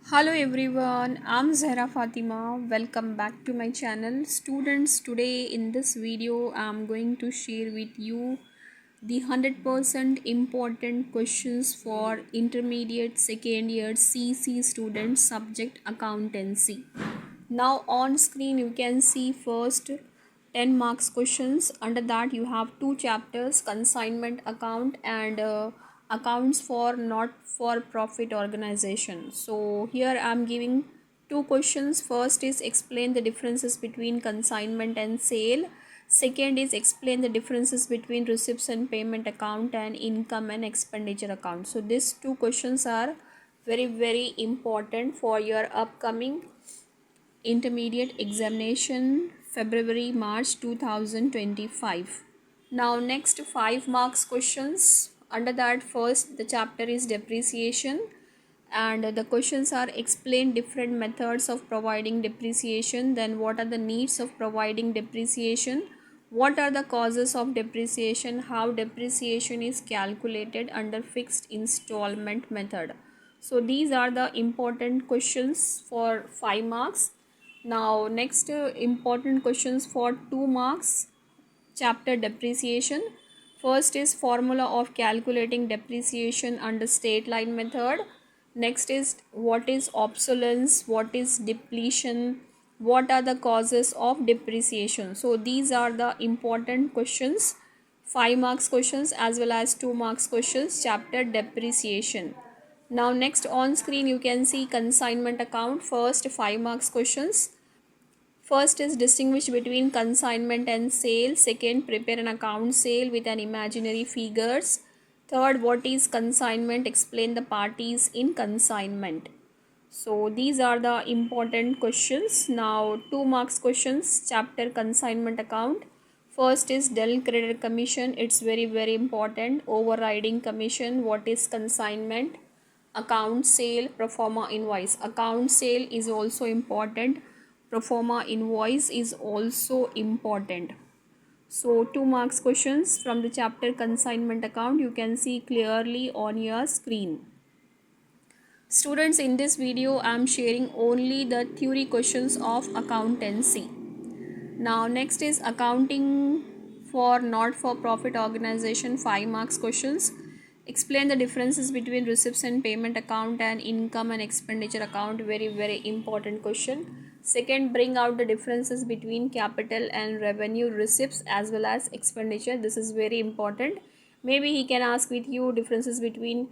Hello everyone, I'm Zahra Fatima. Welcome back to my channel. Students, today in this video, I'm going to share with you the 100% important questions for intermediate second year CC students subject accountancy. Now on screen you can see first 10 marks questions. Under that you have two chapters, consignment account and accounts for not for profit organization. So here I am giving two questions. First is explain the differences between consignment and sale. Second is explain the differences between receipts and payment account and income and expenditure account. So these two questions are very important for your upcoming intermediate examination February March 2025. Now next 5 marks questions. Under that first the chapter is depreciation and the questions are explain different methods of providing depreciation, then what are the needs of providing depreciation, what are the causes of depreciation, how depreciation is calculated under fixed installment method. So these are the important questions for 5 marks. Now next important questions for 2 marks, chapter depreciation. First is formula of calculating depreciation under straight line method. Next is what is obsolescence, what is depletion, what are the causes of depreciation. So these are the important questions, 5 marks questions as well as 2 marks questions, chapter depreciation. Now next on screen you can see consignment account. First 5 marks questions. First is distinguish between consignment and sale. Second, prepare an account sale with an imaginary figures. Third, what is consignment? Explain the parties in consignment. So these are the important questions. Now 2 marks questions, chapter consignment account. First is Dell credit commission. It's very important. Overriding commission. What is consignment? Account sale, pro forma invoice. Account sale is also important. Pro forma invoice is also important. So 2 marks questions from the chapter consignment account you can see clearly on your screen. Students, in this video I am sharing only the theory questions of accountancy. Now next is accounting for not for profit organization, 5 marks questions. Explain the differences between receipts and payment account and income and expenditure account, very important question. Second, bring out the differences between capital and revenue receipts as well as expenditure. This is very important. Maybe he can ask with you differences between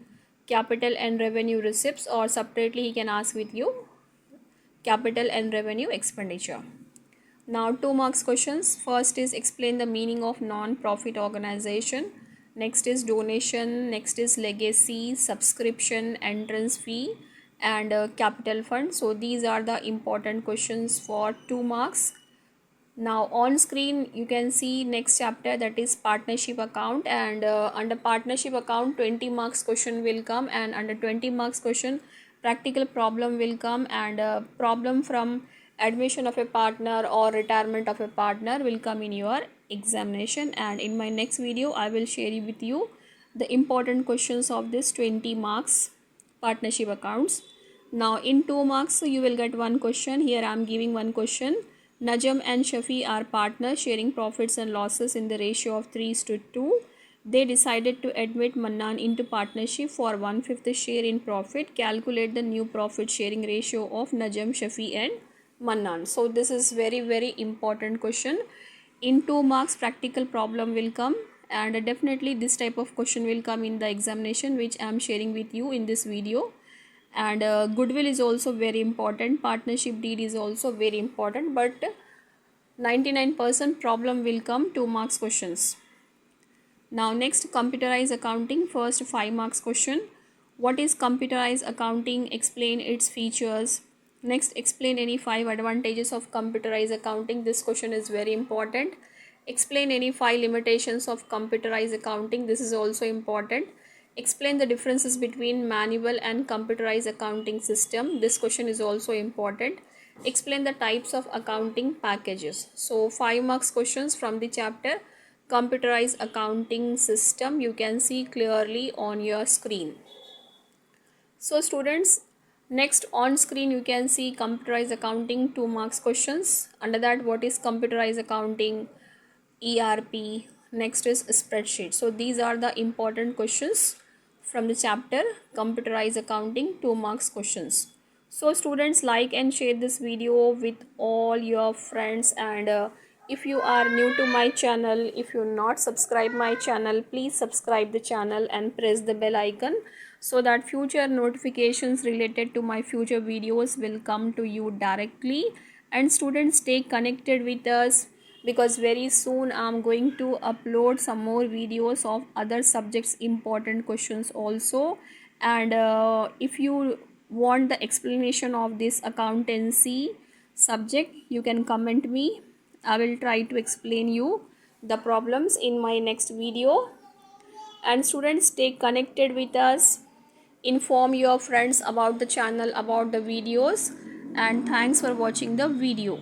capital and revenue receipts, or separately he can ask with you capital and revenue expenditure. Now 2 marks questions. First is explain the meaning of non-profit organization. Next is donation. Next is legacy, subscription, entrance fee and capital fund. So these are the important questions for 2 marks. Now on screen you can see next chapter, that is partnership account, and under partnership account 20 marks question will come, and under 20 marks question practical problem will come, and problem from admission of a partner or retirement of a partner will come in your examination. And in my next video I will share with you the important questions of this 20 marks partnership accounts. Now in 2 marks you will get one question. Here I am giving one question. Najam and Shafi are partners sharing profits and losses in the ratio of 3:2. They decided to admit Mannan into partnership for 1/5 share in profit. Calculate the new profit sharing ratio of Najam, Shafi and Mannan. So this is very important question. In 2 marks practical problem will come, and definitely this type of question will come in the examination which I am sharing with you in this video. And goodwill is also very important, partnership deed is also very important, but 99% problem will come 2 marks questions. Now next, computerized accounting. First 5 marks question. What is computerized accounting? Explain its features. Next, explain any 5 advantages of computerized accounting. This question is very important. Explain any 5 limitations of computerized accounting. This is also important. Explain the differences between manual and computerized accounting system. This question is also important. Explain the types of accounting packages. So 5 marks questions from the chapter computerized accounting system you can see clearly on your screen. So students, Next, on screen you can see computerized accounting 2 marks questions. Under that, what is computerized accounting, ERP. Next is spreadsheet. So these are the important questions from the chapter computerized accounting 2 marks questions. So students, like and share this video with all your friends, and if you are new to my channel, if you not subscribe my channel, please subscribe the channel and press the bell icon so that future notifications related to my future videos will come to you directly. And students, stay connected with us because very soon I'm going to upload some more videos of other subjects important questions also. And if you want the explanation of this accountancy subject, you can comment me. I will try to explain you the problems in my next video. And students, stay connected with us, inform your friends about the channel, about the videos, and thanks for watching the video.